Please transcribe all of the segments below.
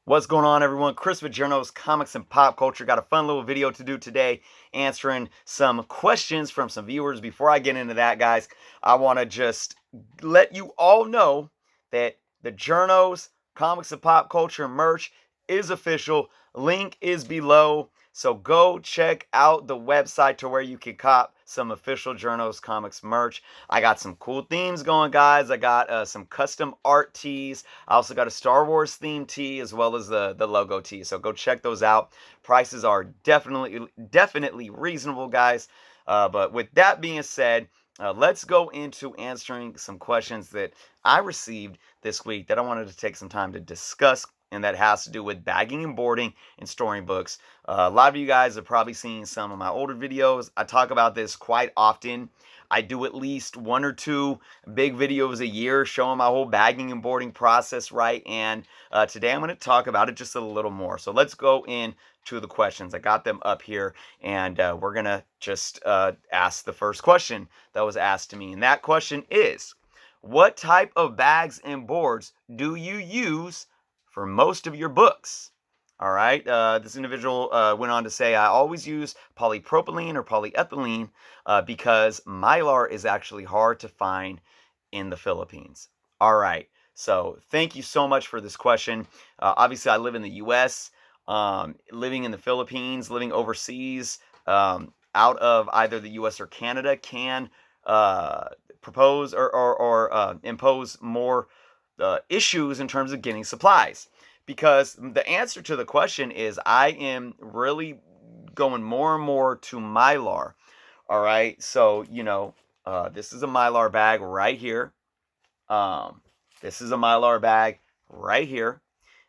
What's going on, everyone? Chris with Journals, Comics, and Pop Culture. Got a fun little video to do today answering some questions from some viewers. Before I get into that, guys, I want to just let you all know that the Journals, Comics, and Pop Culture merch is official. Link is below. So go check out the website to where you can cop some official Journals Comics merch. I got some cool themes going, guys. I got some custom art tees. I also got a Star Wars themed tee as well as the logo tee. So go check those out. Prices are definitely reasonable, guys. But with that being said, let's go into answering some questions that I received this week that I wanted to take some time to discuss, and that has to do with bagging and boarding and storing books. A lot of you guys have probably seen some of my older videos. I talk about this quite often. I do at least one or two big videos a year showing my whole bagging and boarding process, right? And today I'm going to talk about it just a little more. So let's go into the questions. I got them up here, and we're going to just ask the first question that was asked to me. And that question is, what type of bags and boards do you use for most of your books? All right. This individual went on to say, I always use polypropylene or polyethylene because mylar is actually hard to find in the Philippines. All right. So thank you so much for this question. Obviously, I live in the U.S., living in the Philippines, living overseas, out of either the U.S. or Canada can propose or impose more issues in terms of getting supplies. Because the answer to the question is I am really going more and more to mylar. All right. So, this is a mylar bag right here. This is a mylar bag right here.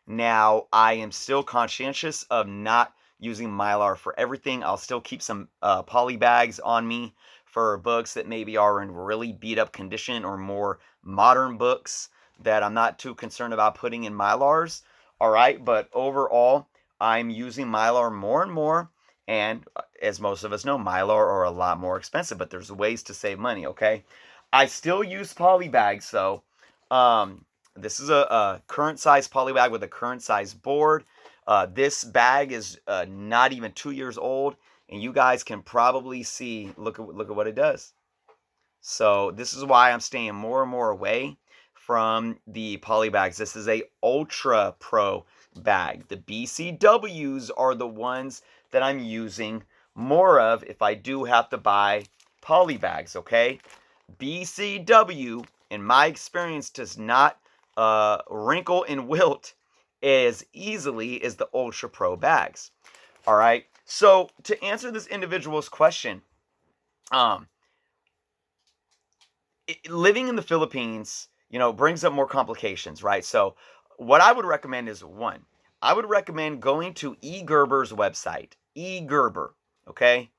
Now, I am still conscientious of not using mylar for everything. I'll still keep some poly bags on me for books that maybe are in really beat up condition or more modern books that I'm not too concerned about putting in mylars. All right, but overall, I'm using mylar more and more. And as most of us know, mylar are a lot more expensive, but there's ways to save money, okay? I still use poly bags, though. This is a current size poly bag with a current size board. This bag is not even 2 years old, and you guys can probably see, look at what it does. So this is why I'm staying more and more away from the poly bags. This is a Ultra Pro bag. The BCWs are the ones that I'm using more of if I do have to buy poly bags, okay? BCW, in my experience, does not wrinkle and wilt as easily as the Ultra Pro bags. All right. So to answer this individual's question, living in the Philippines, brings up more complications, right? So what I would recommend is one, I would recommend going to eGerber's website, eGerber, okay?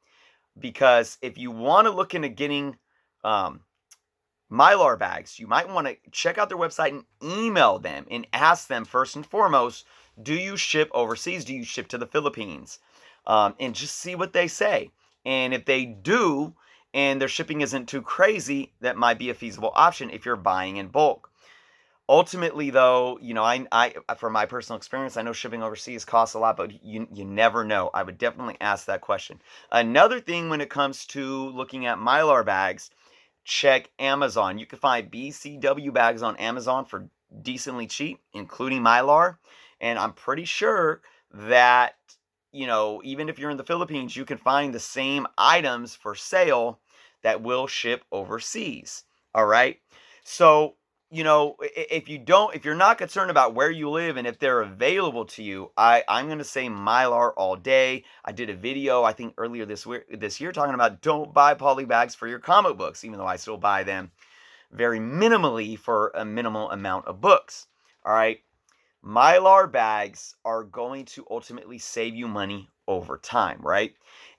Because if you want to look into getting mylar bags, you might want to check out their website and email them and ask them first and foremost, do you ship overseas? Do you ship to the Philippines? And just see what they say. And if they do, and their shipping isn't too crazy, that might be a feasible option if you're buying in bulk. Ultimately, though, I from my personal experience, I know shipping overseas costs a lot, but you never know. I would definitely ask that question. Another thing when it comes to looking at mylar bags, check Amazon. You can find BCW bags on Amazon for decently cheap, including mylar. And I'm pretty sure that, even if you're in the Philippines, you can find the same items for sale that will ship overseas. All right. So, if you're not concerned about where you live and if they're available to you, I'm going to say mylar all day. I did a video, I think earlier this year talking about don't buy poly bags for your comic books, even though I still buy them very minimally for a minimal amount of books. All right. Mylar bags are going to ultimately save you money over time, right?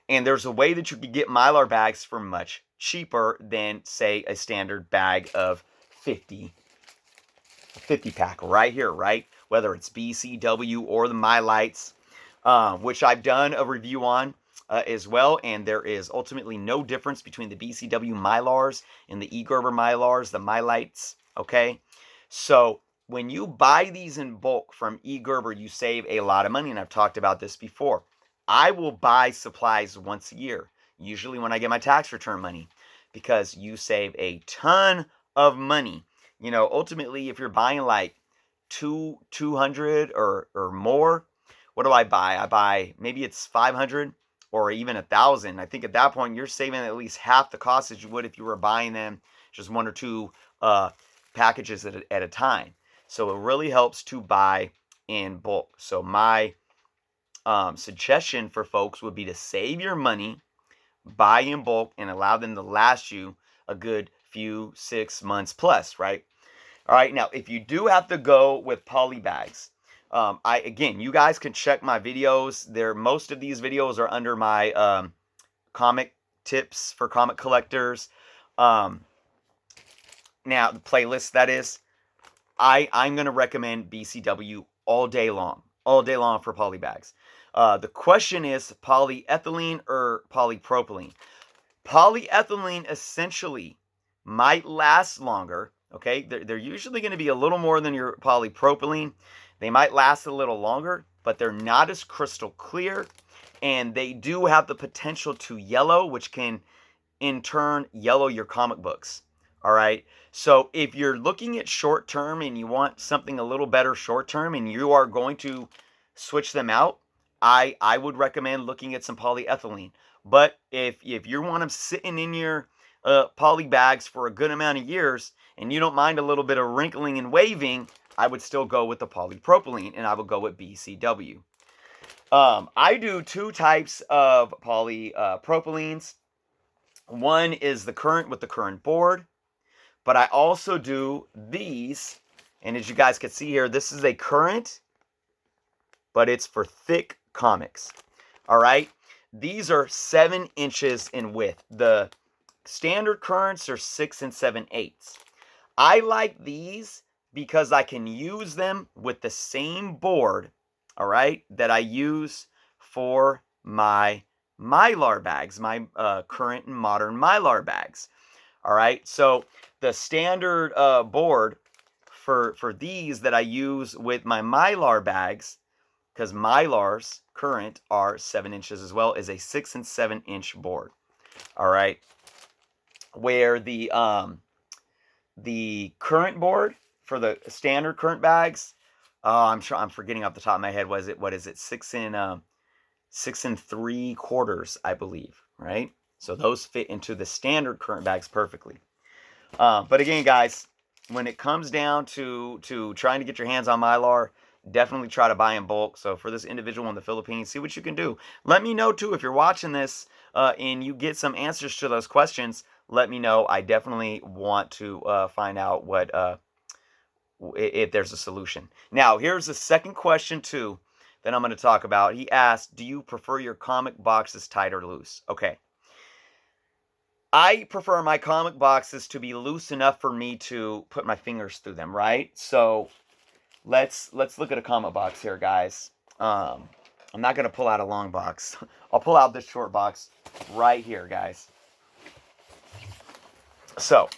And there's a way that you could get mylar bags for much cheaper than, say, a standard bag of 50 pack right here, right? Whether it's BCW or the MyLights, which I've done a review on as well. And there is ultimately no difference between the BCW Mylars and the eGerber Mylars, the MyLights, okay? So when you buy these in bulk from eGerber, you save a lot of money, and I've talked about this before. I will buy supplies once a year, usually when I get my tax return money, because you save a ton of money. You know, ultimately, if you're buying like 200 or more, what do I buy? I buy, maybe it's 500 or even 1,000. I think at that point, you're saving at least half the cost as you would if you were buying them just one or two packages at a time. So it really helps to buy in bulk. So my suggestion for folks would be to save your money, buy in bulk, and allow them to last you a good few 6 months plus, right? All right, now if you do have to go with Polybags, again, you guys can check my videos. Most of these videos are under my comic tips for comic collectors. Now the playlist, that is. I'm going to recommend BCW all day long for Polybags. The question is polyethylene or polypropylene. Polyethylene essentially might last longer. Okay, they're usually going to be a little more than your polypropylene. They might last a little longer, but they're not as crystal clear, and they do have the potential to yellow, which can in turn yellow your comic books. All right, so if you're looking at short term and you want something a little better short term and you are going to switch them out, I would recommend looking at some polyethylene. But if you want them sitting in your poly bags for a good amount of years and you don't mind a little bit of wrinkling and waving, I would still go with the polypropylene, and I would go with BCW. I do two types of polypropylenes. One is the current with the current board, but I also do these, and as you guys can see here, this is a current, but it's for thick comics. All right, these are 7 inches in width. The standard currents are 6 7/8. I like these because I can use them with the same board, all right, that I use for my Mylar bags, my current and modern Mylar bags. All right, so the standard board for these that I use with my Mylar bags, because Mylars current are 7 inches as well, is a 6 7/inch board. All right, where the current board for the standard current bags, I'm forgetting off the top of my head. What is it? 6 3/4, I believe, right? So those fit into the standard current bags perfectly. But again, guys, when it comes down to trying to get your hands on Mylar, definitely try to buy in bulk. So for this individual in the Philippines, see what you can do. Let me know too if you're watching this and you get some answers to those questions. Let me know. I definitely want to find out what if there's a solution. Now, here's the second question too that I'm going to talk about. He asked, do you prefer your comic boxes tight or loose? Okay. I prefer my comic boxes to be loose enough for me to put my fingers through them, right? So let's look at a comic box here, guys. I'm not going to pull out a long box. I'll pull out this short box right here, guys. So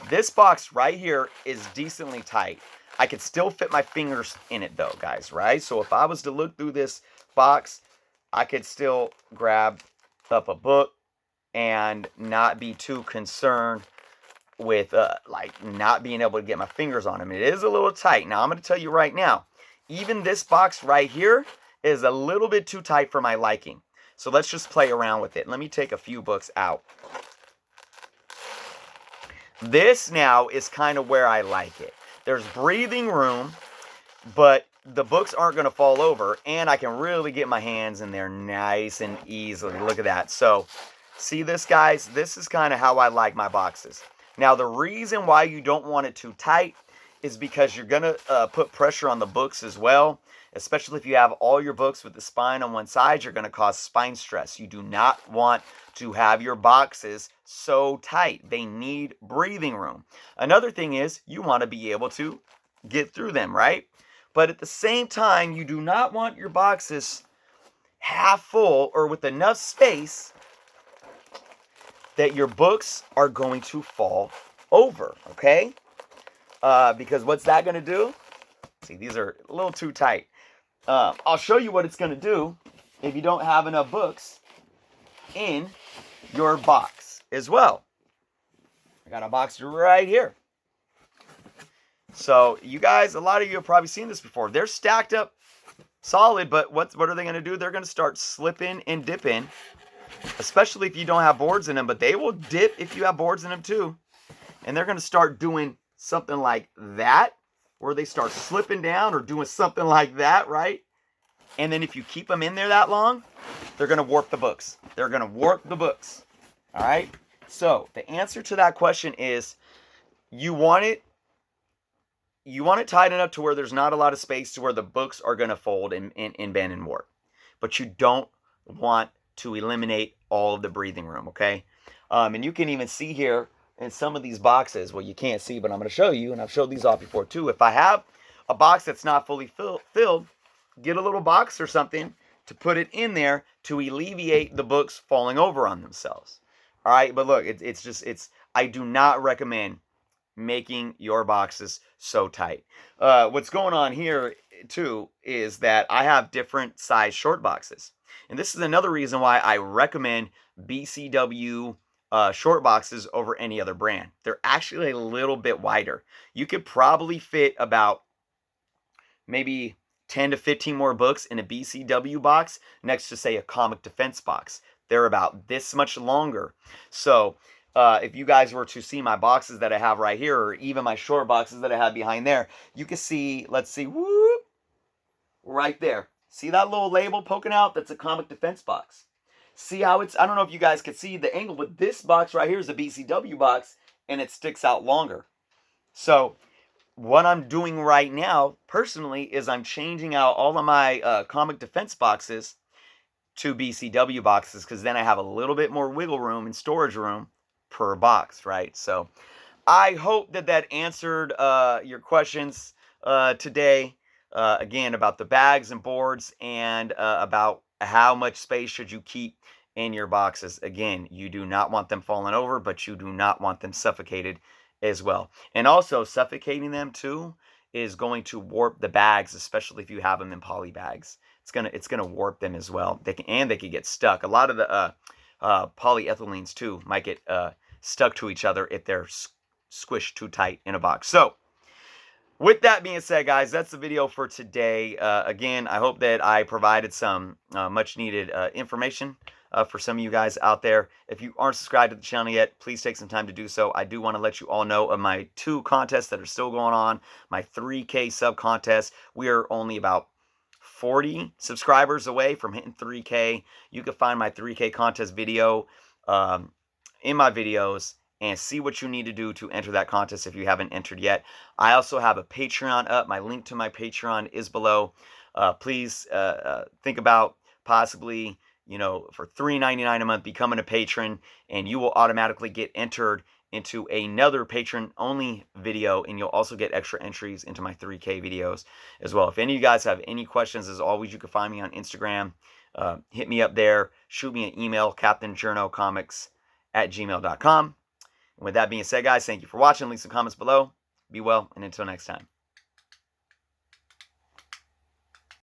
this box right here is decently tight. I could still fit my fingers in it though, guys, right? So if I was to look through this box, I could still grab up a book and not be too concerned with like not being able to get my fingers on them. It is a little tight. Now I'm going to tell you right now, even this box right here is a little bit too tight for my liking. So let's just play around with it. Let me take a few books out. This now is kind of where I like it. There's breathing room, but the books aren't going to fall over, and I can really get my hands in there nice and easily. Look at that. So see this, guys? This is kind of how I like my boxes. Now, the reason why you don't want it too tight is because you're going to put pressure on the books as well, especially if you have all your books with the spine on one side. You're going to cause spine stress. You do not want to have your boxes so tight. They need breathing room. Another thing is you want to be able to get through them, right? But at the same time, you do not want your boxes half full or with enough space that your books are going to fall over, okay? because what's that going to do? See, these are a little too tight. I'll show you what it's going to do if you don't have enough books in your box as well. I got a box right here. So you guys, a lot of you have probably seen this before. They're stacked up solid, but what are they going to do? They're going to start slipping and dipping, especially if you don't have boards in them, but they will dip if you have boards in them too. And they're going to start doing something like that, where they start slipping down or doing something like that, right? And then if you keep them in there that long, they're going to warp the books. They're going to warp the books. All right? So the answer to that question is you want it tight enough to where there's not a lot of space to where the books are going to fold and bend and warp. But you don't want to eliminate all of the breathing room, okay? And you can even see here in some of these boxes, well, you can't see, but I'm going to show you, and I've showed these off before too. If I have a box that's not fully filled, get a little box or something to put it in there to alleviate the books falling over on themselves. All right, but look, I do not recommend making your boxes so tight. What's going on here too is that I have different size short boxes. And this is another reason why I recommend BCW short boxes over any other brand. They're actually a little bit wider. You could probably fit about maybe 10 to 15 more books in a BCW box next to, say, a Comic Defense box. They're about this much longer. So if you guys were to see my boxes that I have right here, or even my short boxes that I have behind there, you can see, let's see, whoop, right there. See that little label poking out? That's a Comic Defense box. See how it's, I don't know if you guys can see the angle, but this box right here is a BCW box, and it sticks out longer. So what I'm doing right now, personally, is I'm changing out all of my Comic Defense boxes to BCW boxes, because then I have a little bit more wiggle room and storage room per box, right? So I hope that answered your questions today, again, about the bags and boards, and about how much space should you keep in your boxes. Again, you do not want them falling over, but you do not want them suffocated as well. And also, suffocating them too is going to warp the bags, especially if you have them in poly bags. It's gonna warp them as well. They can get stuck. A lot of the polyethylenes too might get stuck to each other if they're squished too tight in a box. So with that being said, guys, that's the video for today. Again, I hope that I provided some much needed information for some of you guys out there. If you aren't subscribed to the channel yet, please take some time to do so. I do want to let you all know of my 2 contests that are still going on. My 3K sub contest. We are only about 40 subscribers away from hitting 3K. You can find my 3K contest video in my videos and see what you need to do to enter that contest if you haven't entered yet. I also have a Patreon up. My link to my Patreon is below. Please think about possibly, for $3.99 a month, becoming a patron, and you will automatically get entered into another patron-only video, and you'll also get extra entries into my 3K videos as well. If any of you guys have any questions, as always, you can find me on Instagram. Hit me up there. Shoot me an email, captainjournocomics@gmail.com. And with that being said, guys, thank you for watching. Leave some comments below. Be well, and until next time.